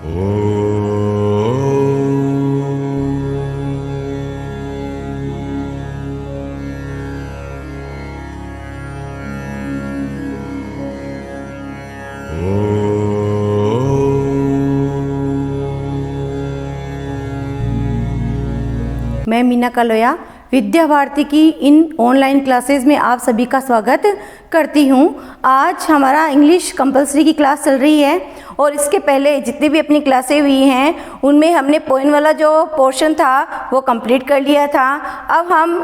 मैं मीना कलोया विद्या भारती की इन online classes में आप सभी का स्वागत करती हूँ। आज हमारा इंग्लिश कंपलसरी की क्लास चल रही है और इसके पहले जितनी भी अपनी क्लासें हुई हैं उनमें हमने पोएम वाला जो पोर्शन था वो कंप्लीट कर लिया था। अब हम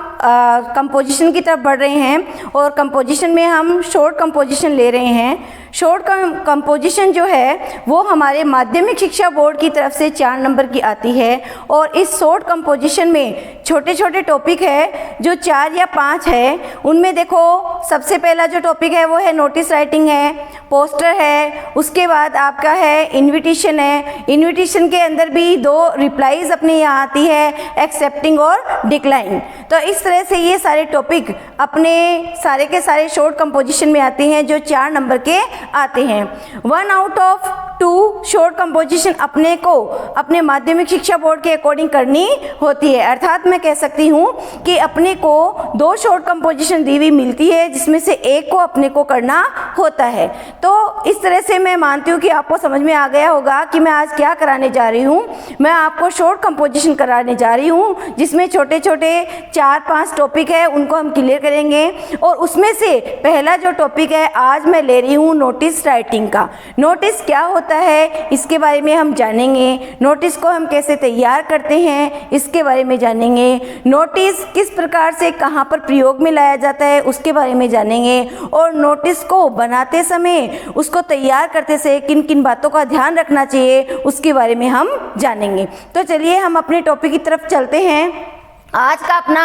कंपोजिशन की तरफ बढ़ रहे हैं और कंपोजिशन में हम शॉर्ट कंपोजिशन ले रहे हैं। शॉर्ट कंपोजिशन जो है वो हमारे माध्यमिक शिक्षा बोर्ड की तरफ से 4 नंबर की आती है और इस शॉर्ट कंपोजिशन में छोटे छोटे टॉपिक है जो 4 या 5 है। उनमें देखो सबसे पहला जो टॉपिक है वो है नोटिस राइटिंग है, पोस्टर है, उसके बाद आपका है इनविटेशन है। इनविटेशन के अंदर भी 2 रिप्लाईज अपने यहाँ आती है, एक्सेप्टिंग और डिक्लाइन। तो इस तरह से ये सारे टॉपिक अपने सारे के सारे शॉर्ट कंपोजिशन में आते हैं जो 4 नंबर के आते हैं। 1 आउट ऑफ 2 शॉर्ट कंपोजिशन अपने को अपने माध्यमिक शिक्षा बोर्ड के अकॉर्डिंग करनी होती है। अर्थात मैं कह सकती हूँ कि अपने को 2 शॉर्ट कंपोजिशन दी हुई मिलती है जिसमें से एक को अपने को करना होता है। तो इस तरह से मैं मानती हूँ कि आपको समझ में आ गया होगा कि मैं आज क्या कराने जा रही हूँ। मैं आपको शॉर्ट कंपोजिशन कराने जा रही हूँ जिसमें छोटे छोटे 4-5 टॉपिक है उनको हम क्लियर करेंगे और उसमें से पहला जो टॉपिक है आज मैं ले रही हूँ नोटिस राइटिंग का। नोटिस क्या होता है इसके बारे में हम जानेंगे। नोटिस को हम कैसे तैयार करते हैं इसके बारे में जानेंगे। नोटिस किस प्रकार से कहाँ पर प्रयोग में लाया जाता है उसके बारे में जानेंगे और नोटिस को बनाते समय उसको तैयार करते से किन किन बातों का ध्यान रखना चाहिए उसके बारे में हम जानेंगे। तो चलिए हम अपने टॉपिक की तरफ चलते हैं। आज का अपना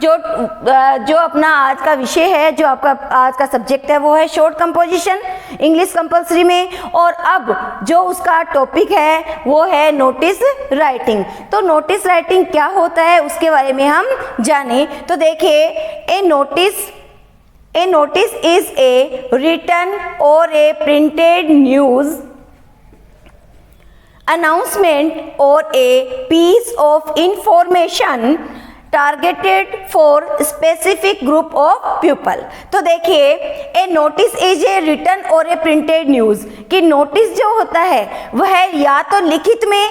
जो अपना आज का विषय है, जो आपका आज का सब्जेक्ट है वो है शॉर्ट कंपोजिशन इंग्लिश कंपलसरी में। और अब जो उसका टॉपिक है वो है नोटिस राइटिंग। तो नोटिस राइटिंग क्या होता है उसके बारे में हम जाने। तो देखिए ए notice is a written or a printed news announcement or a piece of information targeted for specific group of people. तो देखिए ए नोटिस इज ए रिटन और ए प्रिंटेड न्यूज कि नोटिस जो होता है वह या तो लिखित में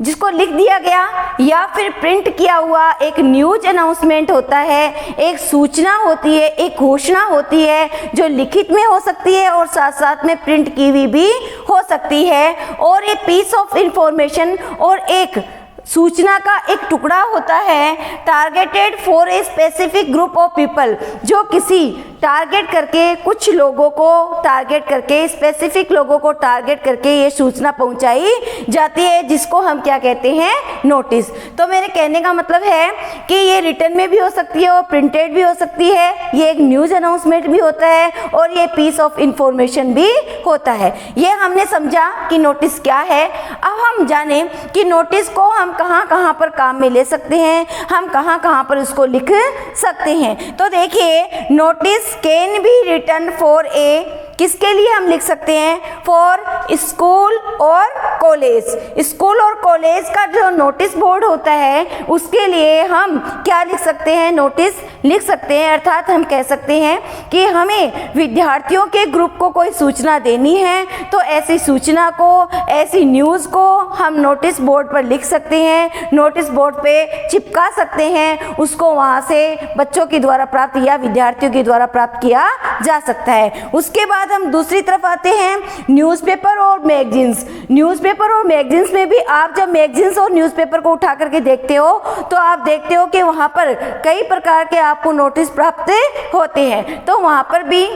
जिसको लिख दिया गया या फिर प्रिंट किया हुआ एक न्यूज अनाउंसमेंट होता है, एक सूचना होती है, एक घोषणा होती है जो लिखित में हो सकती है और साथ साथ में प्रिंट की हुई भी हो सकती है। और एक पीस ऑफ इंफॉर्मेशन और एक सूचना का एक टुकड़ा होता है targeted for a specific group of people जो किसी टारगेट करके कुछ लोगों को टारगेट करके स्पेसिफिक लोगों को टारगेट करके ये सूचना पहुंचाई जाती है जिसको हम क्या कहते हैं नोटिस। तो मेरे कहने का मतलब है कि ये रिटन में भी हो सकती है और प्रिंटेड भी हो सकती है, ये एक न्यूज अनाउंसमेंट भी होता है और ये पीस ऑफ इंफॉर्मेशन भी होता है। ये हमने समझा कि नोटिस क्या है। अब हम जाने कि नोटिस को हम कहाँ कहाँ पर काम में ले सकते हैं, हम कहाँ कहाँ पर उसको लिख सकते हैं। तो देखिए notice can be written for a किसके लिए हम लिख सकते हैं फॉर स्कूल और कॉलेज। स्कूल और कॉलेज का जो नोटिस बोर्ड होता है उसके लिए हम क्या लिख सकते हैं नोटिस लिख सकते हैं। अर्थात हम कह सकते हैं कि हमें विद्यार्थियों के ग्रुप को कोई सूचना देनी है तो ऐसी सूचना को ऐसी न्यूज़ को हम नोटिस बोर्ड पर लिख सकते हैं, नोटिस बोर्ड पे चिपका सकते हैं, उसको वहाँ से बच्चों के द्वारा प्राप्त या विद्यार्थियों के द्वारा प्राप्त किया जा सकता है। उसके बाद हम दूसरी तरफ आते हैं न्यूज़पेपर और मैगजीन्स। न्यूज़पेपर और मैगजीन्स में भी आप जब मैगजीन्स और न्यूज़पेपर को उठा करके देखते हो तो आप देखते हो कि वहाँ पर कई प्रकार के आपको नोटिस प्राप्त होते हैं। तो वहाँ पर भी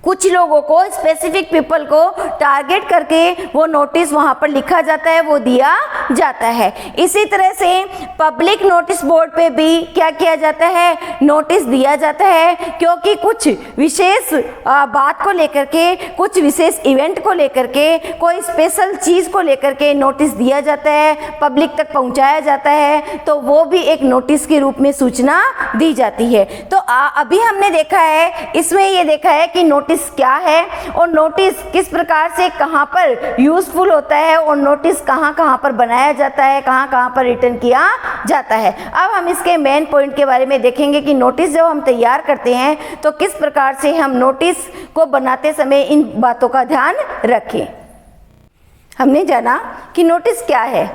कुछ लोगों को स्पेसिफिक पीपल को टारगेट करके वो नोटिस वहाँ पर लिखा जाता है, वो दिया जाता है। इसी तरह से पब्लिक नोटिस बोर्ड पे भी क्या किया जाता है नोटिस दिया जाता है क्योंकि कुछ विशेष बात को लेकर के, कुछ विशेष इवेंट को लेकर के, कोई स्पेशल चीज़ को लेकर के नोटिस दिया जाता है, पब्लिक तक पहुँचाया जाता है, तो वो भी एक नोटिस के रूप में सूचना दी जाती है। तो अभी हमने देखा है इसमें ये देखा है कि नोटिस नोटिस क्या है और नोटिस किस प्रकार से कहाँ पर यूज़फुल होता है और नोटिस कहाँ कहाँ पर बनाया जाता है, कहाँ कहाँ पर रिटर्न किया जाता है। अब हम इसके मेन पॉइंट के बारे में देखेंगे कि नोटिस जब हम तैयार करते हैं तो किस प्रकार से हम नोटिस को बनाते समय इन बातों का ध्यान रखें। हमने जाना कि नोटिस क्या है,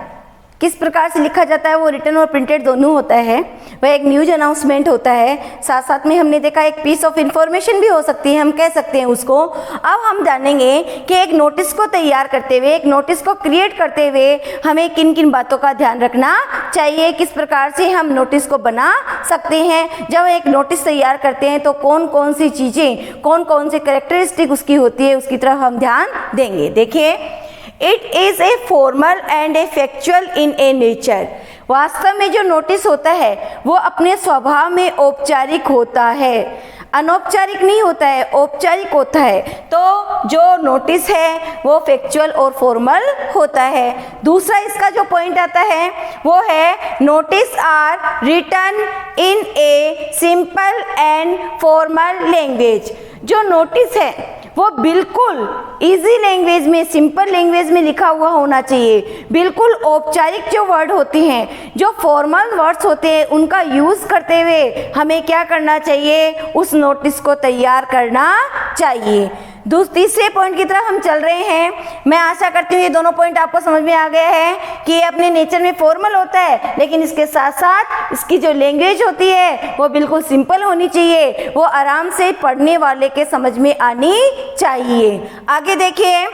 किस प्रकार से लिखा जाता है, वो रिटन और प्रिंटेड दोनों होता है, वह एक न्यूज अनाउंसमेंट होता है, साथ साथ में हमने देखा एक पीस ऑफ इंफॉर्मेशन भी हो सकती है, हम कह सकते हैं उसको। अब हम जानेंगे कि एक नोटिस को तैयार करते हुए, एक नोटिस को क्रिएट करते हुए हमें किन किन बातों का ध्यान रखना चाहिए, किस प्रकार से हम नोटिस को बना सकते हैं। जब एक नोटिस तैयार करते हैं तो कौन कौन सी चीज़ें, कौन कौन सी कैरेक्टरिस्टिक उसकी होती है, उसकी तरफ हम ध्यान देंगे। देखिए, it is a formal and A factual in A nature. वास्तव में जो नोटिस होता है वो अपने स्वभाव में औपचारिक होता है, अनौपचारिक नहीं होता है, औपचारिक होता है। तो जो नोटिस है वो फैक्चुअल और फॉर्मल होता है। दूसरा इसका जो पॉइंट आता है वो है notice are written in a simple and formal language. जो नोटिस है वो बिल्कुल इजी लैंग्वेज में, सिंपल लैंग्वेज में लिखा हुआ होना चाहिए। बिल्कुल औपचारिक जो वर्ड होते हैं, जो फॉर्मल वर्ड्स होते हैं, उनका यूज़ करते हुए हमें क्या करना चाहिए, उस नोटिस को तैयार करना चाहिए। तीसरे पॉइंट की तरफ हम चल रहे हैं। मैं आशा करती हूँ ये दोनों पॉइंट आपको समझ में आ गया है कि ये अपने नेचर में फॉर्मल होता है, लेकिन इसके साथ साथ इसकी जो लैंग्वेज होती है वो बिल्कुल सिंपल होनी चाहिए, वो आराम से पढ़ने वाले के समझ में आनी चाहिए। आगे देखिए,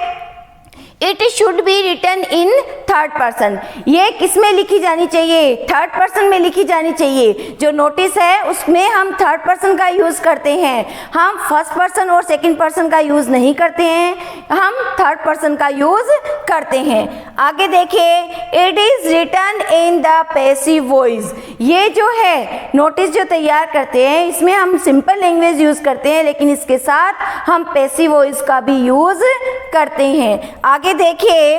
it should be written in third person. ये किस में लिखी जानी चाहिए, थर्ड पर्सन में लिखी जानी चाहिए। जो नोटिस है उसमें हम थर्ड पर्सन का यूज़ करते हैं, हम फर्स्ट पर्सन और सेकंड पर्सन का यूज़ नहीं करते हैं, हम थर्ड पर्सन का यूज़ करते हैं। आगे देखिए, it is written in the passive voice. ये जो है नोटिस जो तैयार करते हैं इसमें हम सिंपल लैंग्वेज यूज़ करते हैं, लेकिन इसके साथ हम पैसिव वॉइस का भी यूज़ करते हैं। आगे देखिए,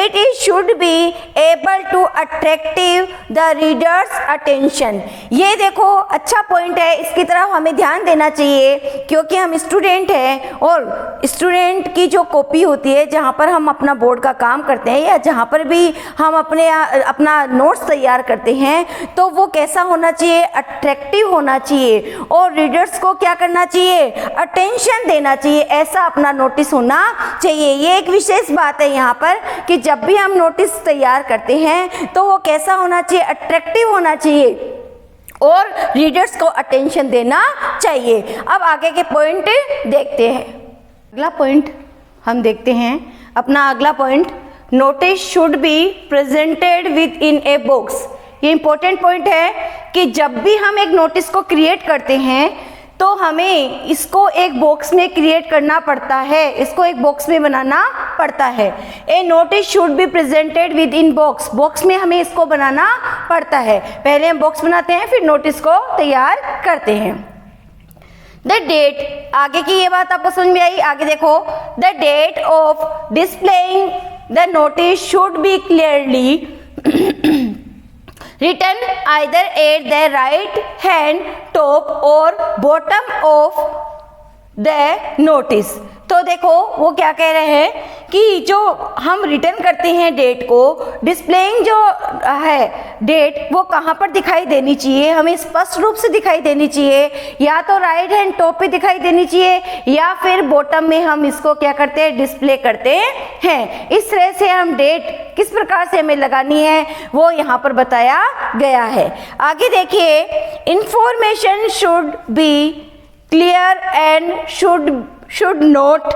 it is should be able to attractive the readers attention. ये देखो अच्छा पॉइंट है, इसकी तरफ हमें ध्यान देना चाहिए, क्योंकि हम स्टूडेंट हैं और स्टूडेंट की जो कॉपी होती है जहाँ पर हम अपना बोर्ड का काम करते हैं या जहाँ पर भी हम अपना नोट्स तैयार करते हैं, तो वो कैसा होना चाहिए, अट्रैक्टिव होना चाहिए और रीडर्स को क्या करना चाहिए, अटेंशन देना चाहिए। ऐसा अपना नोटिस होना चाहिए। ये एक विशेष बात है यहाँ पर कि जब भी हम नोटिस तैयार करते हैं तो वो कैसा होना चाहिए, अट्रैक्टिव होना चाहिए और रीडर्स को अटेंशन देना चाहिए। अब आगे के पॉइंट देखते हैं। अगला पॉइंट हम देखते हैं, अपना अगला point, notice should be presented with in a box. ये इंपॉर्टेंट पॉइंट है कि जब भी हम एक नोटिस को क्रिएट करते हैं तो हमें इसको एक बॉक्स में क्रिएट करना पड़ता है, इसको एक बॉक्स में बनाना पड़ता है। A notice should be presented within box. Box में हमें इसको बनाना पड़ता है। पहले हम बॉक्स बनाते हैं, फिर नोटिस को तैयार करते हैं। द डेट, आगे की ये बात आपको समझ में आई। आगे देखो, the date of displaying the notice should be clearly written either at the right hand top or bottom of the notice। तो देखो वो क्या कह रहे हैं कि जो हम रिटर्न करते हैं डेट को, डिस्प्लेइंग जो है डेट वो कहाँ पर दिखाई देनी चाहिए, हमें स्पष्ट रूप से दिखाई देनी चाहिए। या तो राइट हैंड टॉप पे दिखाई देनी चाहिए या फिर बॉटम में हम इसको क्या करते हैं, डिस्प्ले करते हैं। इस तरह से हम डेट किस प्रकार से हमें लगानी है वो यहाँ पर बताया गया है। आगे देखिए, information should be clear and should not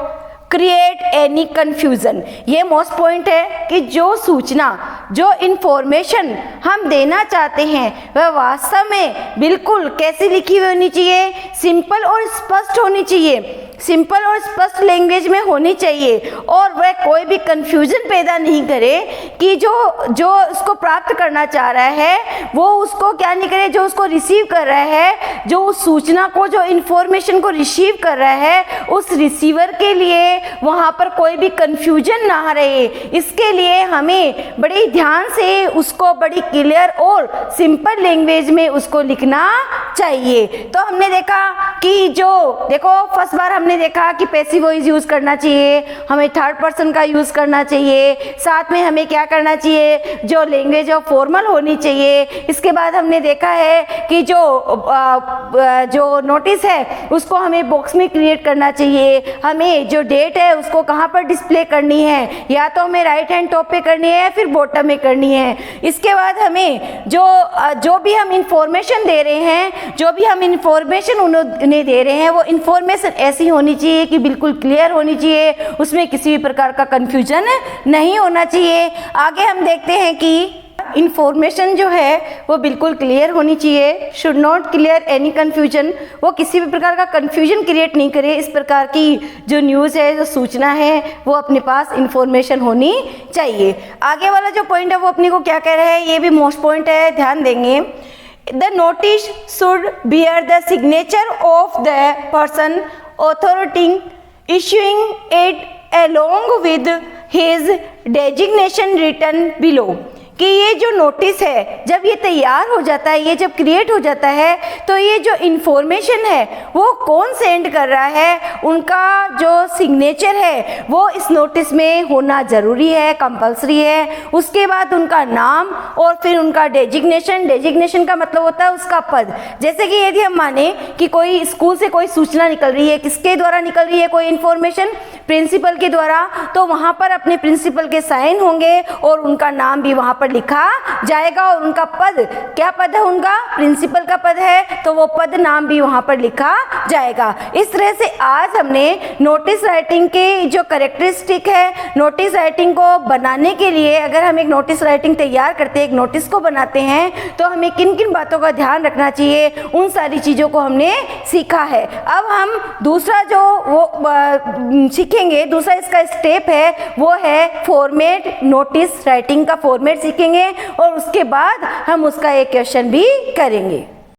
create any confusion. ये मोस्ट पॉइंट है कि जो सूचना, जो इन्फॉर्मेशन हम देना चाहते हैं वह वास्तव में बिल्कुल कैसी लिखी हुई होनी चाहिए, सिंपल और स्पष्ट होनी चाहिए, सिंपल और स्पष्ट लैंग्वेज में होनी चाहिए और वह कोई भी कन्फ्यूजन पैदा नहीं करे कि जो उसको प्राप्त करना चाह रहा है वो उसको क्या नहीं करे, जो उसको रिसीव कर रहा है, जो उस सूचना को, जो इन्फॉर्मेशन को रिसीव कर रहा है, उस रिसीवर के लिए वहाँ पर कोई भी कंफ्यूजन ना रहे, इसके लिए हमें बड़े ध्यान से उसको बड़ी क्लियर और सिंपल लैंग्वेज में उसको लिखना चाहिए। तो हमने देखा कि जो देखो फर्स्ट बार हमने देखा कि पैसिव वॉइस यूज़ करना चाहिए, हमें थर्ड पर्सन का यूज़ करना चाहिए, साथ में हमें क्या करना चाहिए, जो लैंग्वेज ऑफ फॉर्मल होनी चाहिए। इसके बाद हमने देखा है कि जो नोटिस है उसको हमें बॉक्स में क्रिएट करना चाहिए, हमें जो डेट है उसको कहाँ पर डिस्प्ले करनी है, या तो हमें राइट हैंड टॉप पे करनी है या फिर बॉटम में करनी है। इसके बाद हमें जो भी हम इंफॉर्मेशन दे रहे हैं, जो भी हम इंफॉर्मेशन उन्हें दे रहे हैं, वो इंफॉर्मेशन ऐसी होनी चाहिए कि बिल्कुल क्लियर होनी चाहिए, उसमें किसी भी प्रकार का कंफ्यूजन नहीं होना चाहिए। आगे हम देखते हैं कि इंफॉर्मेशन जो है वो बिल्कुल क्लियर होनी चाहिए, should not clear any confusion, वो किसी भी प्रकार का कन्फ्यूजन क्रिएट नहीं करे। इस प्रकार की जो न्यूज़ है, जो सूचना है, वो अपने पास इंफॉर्मेशन होनी चाहिए। आगे वाला जो पॉइंट है वो अपने को क्या कह रहा है, ये भी मोस्ट पॉइंट है, ध्यान देंगे। The notice should bear the signature of the person authority issuing it along with his designation written below, कि ये जो नोटिस है जब ये तैयार हो जाता है, ये जब क्रिएट हो जाता है, तो ये जो इन्फॉर्मेशन है वो कौन सेंड कर रहा है, उनका जो सिग्नेचर है वो इस नोटिस में होना ज़रूरी है, कंपलसरी है। उसके बाद उनका नाम और फिर उनका डेजिग्नेशन का मतलब होता है उसका पद। जैसे कि यदि हम माने कि कोई स्कूल से कोई सूचना निकल रही है, किसके द्वारा निकल रही है कोई इन्फॉर्मेशन, प्रिंसिपल के द्वारा, तो वहाँ पर अपने प्रिंसिपल के साइन होंगे और उनका नाम भी वहाँ पर लिखा जाएगा और उनका पद, क्या पद है उनका, प्रिंसिपल का पद है, तो वो पद नाम भी वहाँ पर लिखा जाएगा। इस तरह से आज हमने नोटिस राइटिंग के जो कैरेक्टरिस्टिक है, नोटिस राइटिंग को बनाने के लिए, अगर हम एक नोटिस राइटिंग तैयार करते हैं, एक नोटिस को बनाते हैं, तो हमें किन किन बातों का ध्यान रखना चाहिए, उन सारी चीज़ों को हमने सीखा है। अब हम दूसरा जो वो सीखेंगे, दूसरा इसका स्टेप है वो है फॉर्मेट, नोटिस राइटिंग का फॉर्मेट सीखेंगे और उसके बाद हम उसका एक क्वेश्चन भी करेंगे।